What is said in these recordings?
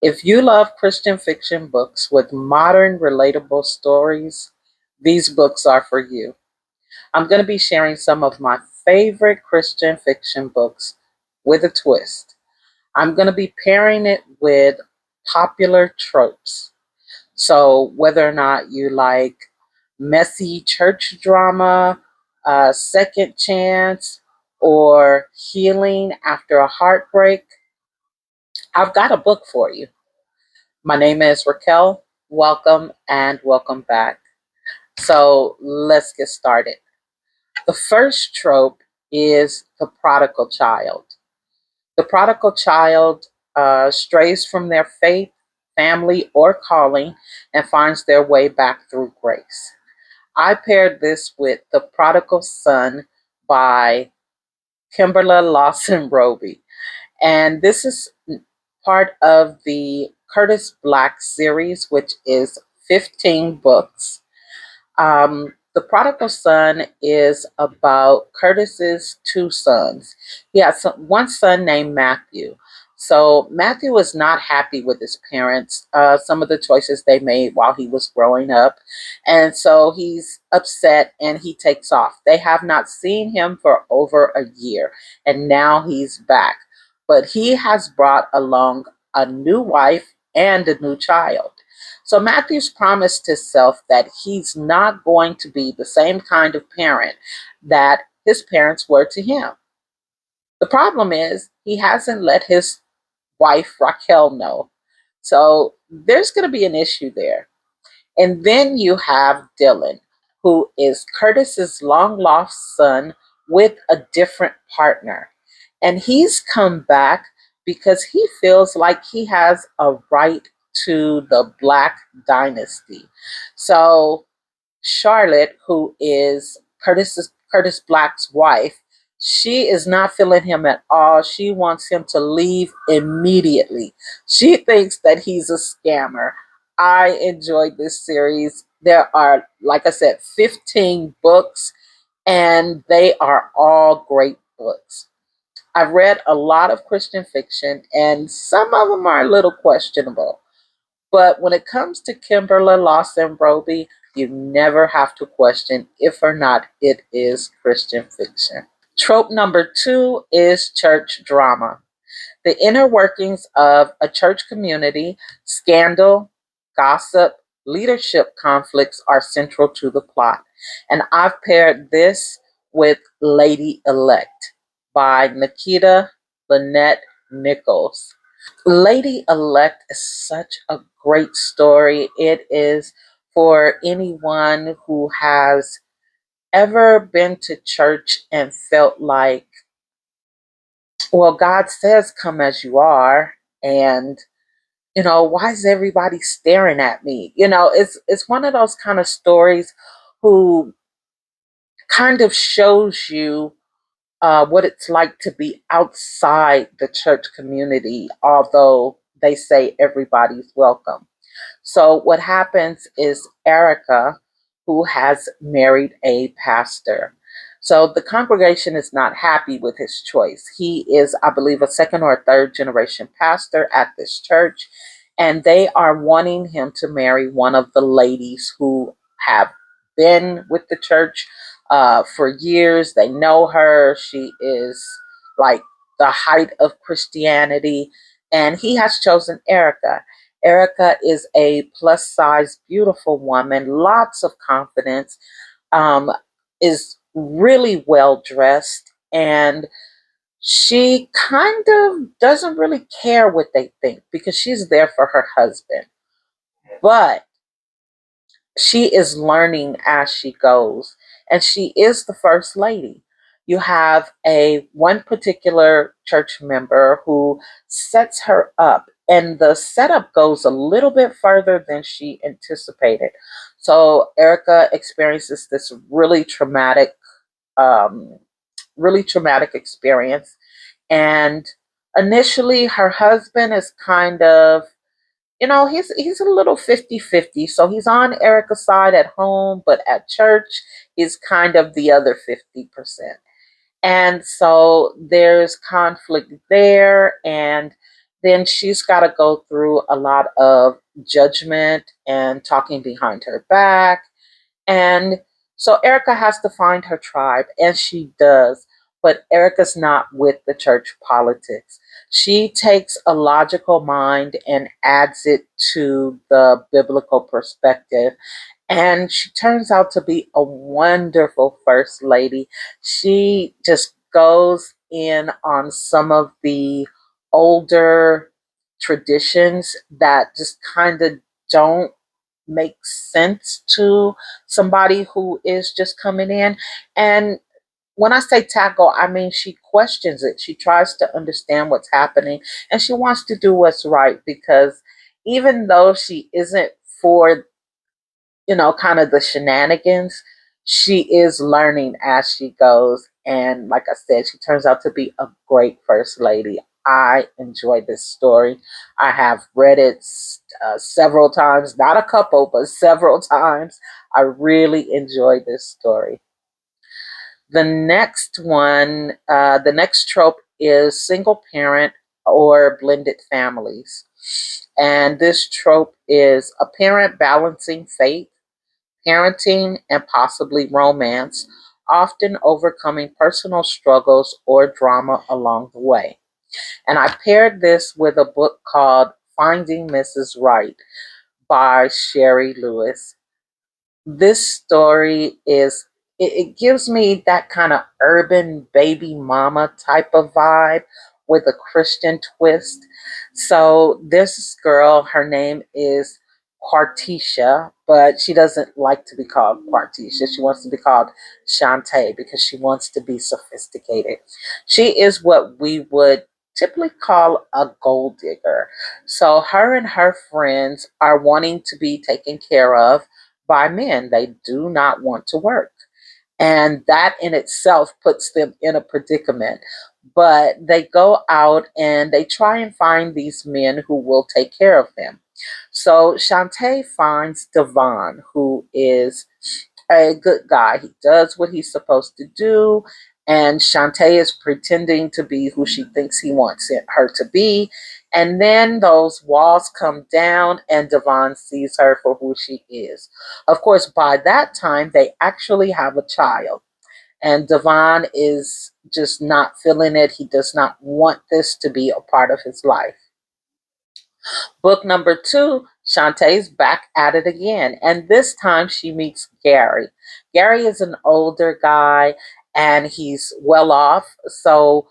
If you love Christian fiction books with modern, relatable stories, these books are for you. I'm going to be sharing some of my favorite Christian fiction books with a twist. I'm going to be pairing it with popular tropes. So, whether or not you like messy church drama, second chance, or healing after a heartbreak, I've got a book for you. My name is Raquel. Welcome and welcome back. So let's get started. The first trope is the prodigal child. The prodigal child strays from their faith, family, or calling and finds their way back through grace. I paired this with The Prodigal Son by Kimberly Lawson Roby. And this is part of the Curtis Black series, which is 15 books. The Prodigal Son is about Curtis's two sons. He has one son named Matthew. So Matthew was not happy with his parents, some of the choices they made while he was growing up. And so he's upset and he takes off. They have not seen him for over a year, and now he's back. But he has brought along a new wife and a new child. So Matthew's promised himself that he's not going to be the same kind of parent that his parents were to him. The problem is he hasn't let his wife Raquel know. So there's going to be an issue there. And then you have Dylan, who is Curtis's long lost son with a different partner. And he's come back because he feels like he has a right to the Black dynasty. So Charlotte, who is Curtis Black's wife, she is not feeling him at all. She wants him to leave immediately. She thinks that he's a scammer. I enjoyed this series. There are, like I said, 15 books, and they are all great books. I've read a lot of Christian fiction, and some of them are a little questionable. But when it comes to Kimberly Lawson Roby, you never have to question if or not it is Christian fiction. Trope number two is church drama. The inner workings of a church community, scandal, gossip, leadership conflicts are central to the plot. And I've paired this with Lady Elect by Nikita Lynette Nichols. Lady Elect is such a great story. It is for anyone who has ever been to church and felt like, well, God says, come as you are. And, why is everybody staring at me? It's one of those kind of stories who kind of shows you what it's like to be outside the church community, although they say everybody's welcome. So, what happens is Erica, who has married a pastor. So, the congregation is not happy with his choice. He is, I believe, a second or third generation pastor at this church, and they are wanting him to marry one of the ladies who have been with the church for years. They know her. She is like the height of Christianity, and he has chosen Erica. Erica is a plus size, beautiful woman, lots of confidence, um, is really well dressed, and she kind of doesn't really care what they think because she's there for her husband. But she is learning as she goes, and she is the first lady. You have a one particular church member who sets her up, and the setup goes a little bit further than she anticipated. So Erica experiences this um, really traumatic experience, and initially her husband is kind of, he's a little 50-50. So he's on Erica's side at home, but at church he's kind of the other 50%. And so there's conflict there, and then she's got to go through a lot of judgment and talking behind her back. And so Erica has to find her tribe, and she does. But Erica's not with the church politics. She takes a logical mind and adds it to the biblical perspective. And she turns out to be a wonderful first lady. She just goes in on some of the older traditions that just kind of don't make sense to somebody who is just coming in. And when I say tackle, I mean she questions it. She tries to understand what's happening, and she wants to do what's right, because even though she isn't for, kind of the shenanigans, she is learning as she goes. And like I said, she turns out to be a great first lady. I enjoy this story. I have read it several times, not a couple, but several times. I really enjoy this story. The next trope is single parent or blended families. And this trope is a parent balancing faith, parenting, and possibly romance, often overcoming personal struggles or drama along the way. And I paired this with a book called Finding Mrs. Right by Sherry Lewis. This story it gives me that kind of urban baby mama type of vibe with a Christian twist. So this girl, her name is Quartisha, but she doesn't like to be called Quartisha. She wants to be called Shantae because she wants to be sophisticated. She is what we would typically call a gold digger. So her and her friends are wanting to be taken care of by men. They do not want to work. And that in itself puts them in a predicament. But they go out and they try and find these men who will take care of them. So Shantae finds Devon, who is a good guy. He does what he's supposed to do. And Shantae is pretending to be who she thinks he wants her to be. And then those walls come down, and Devon sees her for who she is. Of course, by that time, they actually have a child. And Devon is just not feeling it. He does not want this to be a part of his life. Book number two, Shantae's back at it again. And this time she meets Gary. Gary is an older guy and he's well off. So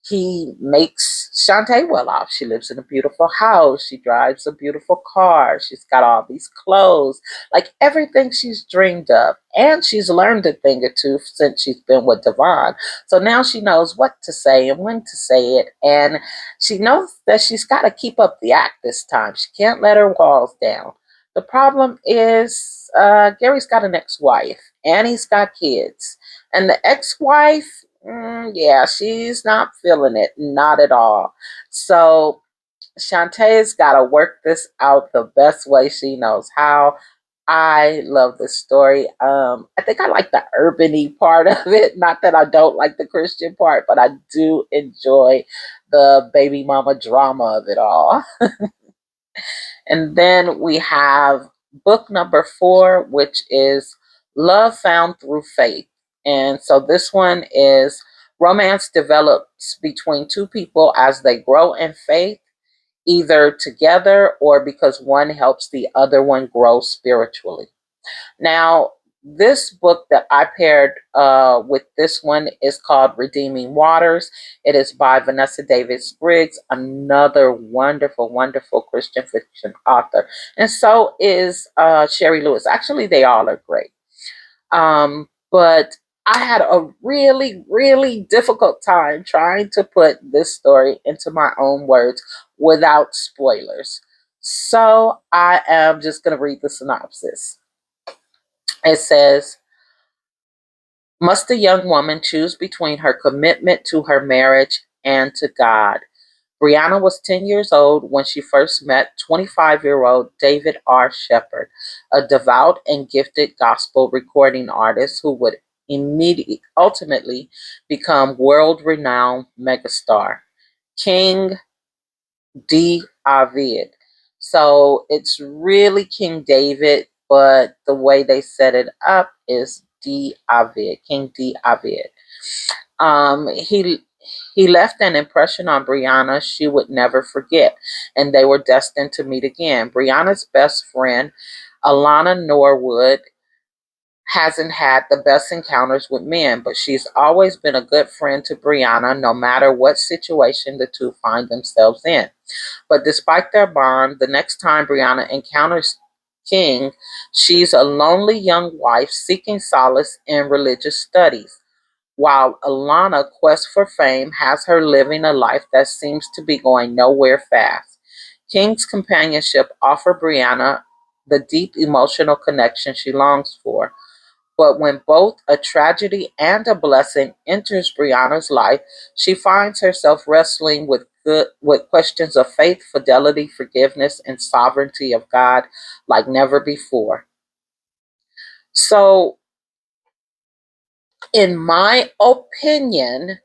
he makes Shantae well off. She lives in a beautiful house. She drives a beautiful car. She's got all these clothes, like everything she's dreamed of. And she's learned a thing or two since she's been with Devon. So now she knows what to say and when to say it. And she knows that she's got to keep up the act this time. She can't let her walls down. The problem is Gary's got an ex-wife and he's got kids. And the ex-wife, yeah, she's not feeling it, not at all. So Shantae's got to work this out the best way she knows how. I love this story. I think I like the urban-y part of it. Not that I don't like the Christian part, but I do enjoy the baby mama drama of it all. And then we have book number four, which is Love Found Through Faith. And so this one is romance develops between two people as they grow in faith, either together or because one helps the other one grow spiritually. Now, this book that I paired with this one is called Redeeming Waters. It is by Vanessa Davis Briggs, another wonderful, wonderful Christian fiction author. And so is Sherry Lewis. Actually, they all are great. But I had a really, really difficult time trying to put this story into my own words without spoilers. So I am just going to read the synopsis. It says, must a young woman choose between her commitment to her marriage and to God? Brianna was 10 years old when she first met 25-year-old David R. Shepard, a devout and gifted gospel recording artist who would ultimately become world-renowned megastar. King David. So it's really King David, but the way they set it up is David, King David. He left an impression on Brianna she would never forget, and they were destined to meet again. Brianna's best friend, Alana Norwood, hasn't had the best encounters with men, but she's always been a good friend to Brianna, no matter what situation the two find themselves in. But despite their bond, the next time Brianna encounters King, she's a lonely young wife seeking solace in religious studies, while Alana quest for fame has her living a life that seems to be going nowhere fast. King's companionship offers Brianna the deep emotional connection she longs for. But when both a tragedy and a blessing enters Brianna's life, she finds herself wrestling with questions of faith, fidelity, forgiveness, and sovereignty of God like never before. So, in my opinion,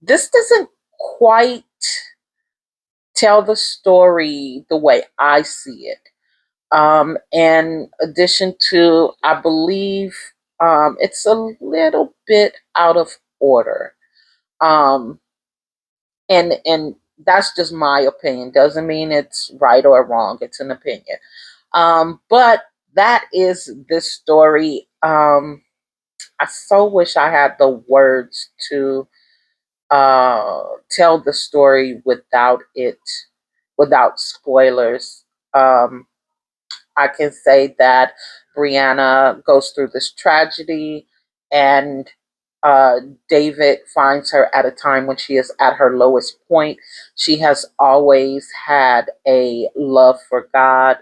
this doesn't quite tell the story the way I see it. In addition to, I believe it's a little bit out of order. Um, and that's just my opinion. Doesn't mean it's right or wrong. It's an opinion. But that is this story. I so wish I had the words to tell the story without spoilers. Um, I can say that Brianna goes through this tragedy, and uh, David finds her at a time when she is at her lowest point. She has always had a love for God,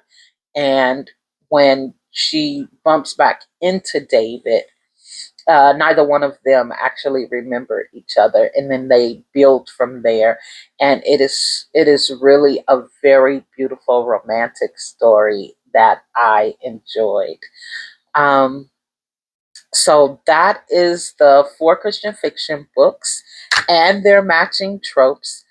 and when she bumps back into David, neither one of them actually remember each other, and then they build from there. And it is really a very beautiful romantic story that I enjoyed. Um, so that is the four Christian fiction books and their matching tropes.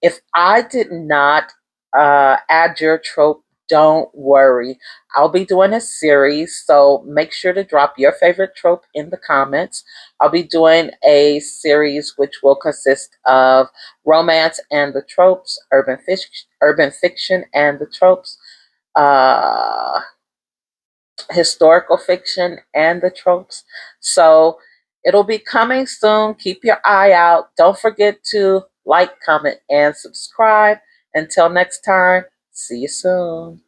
If I did not add your trope, don't worry. I'll be doing a series, so make sure to drop your favorite trope in the comments. I'll be doing a series which will consist of romance and the tropes, urban fiction and the tropes, uh, historical fiction and the tropes. So it'll be coming soon. Keep your eye out. Don't forget to like, comment, and subscribe. Until next time, see you soon.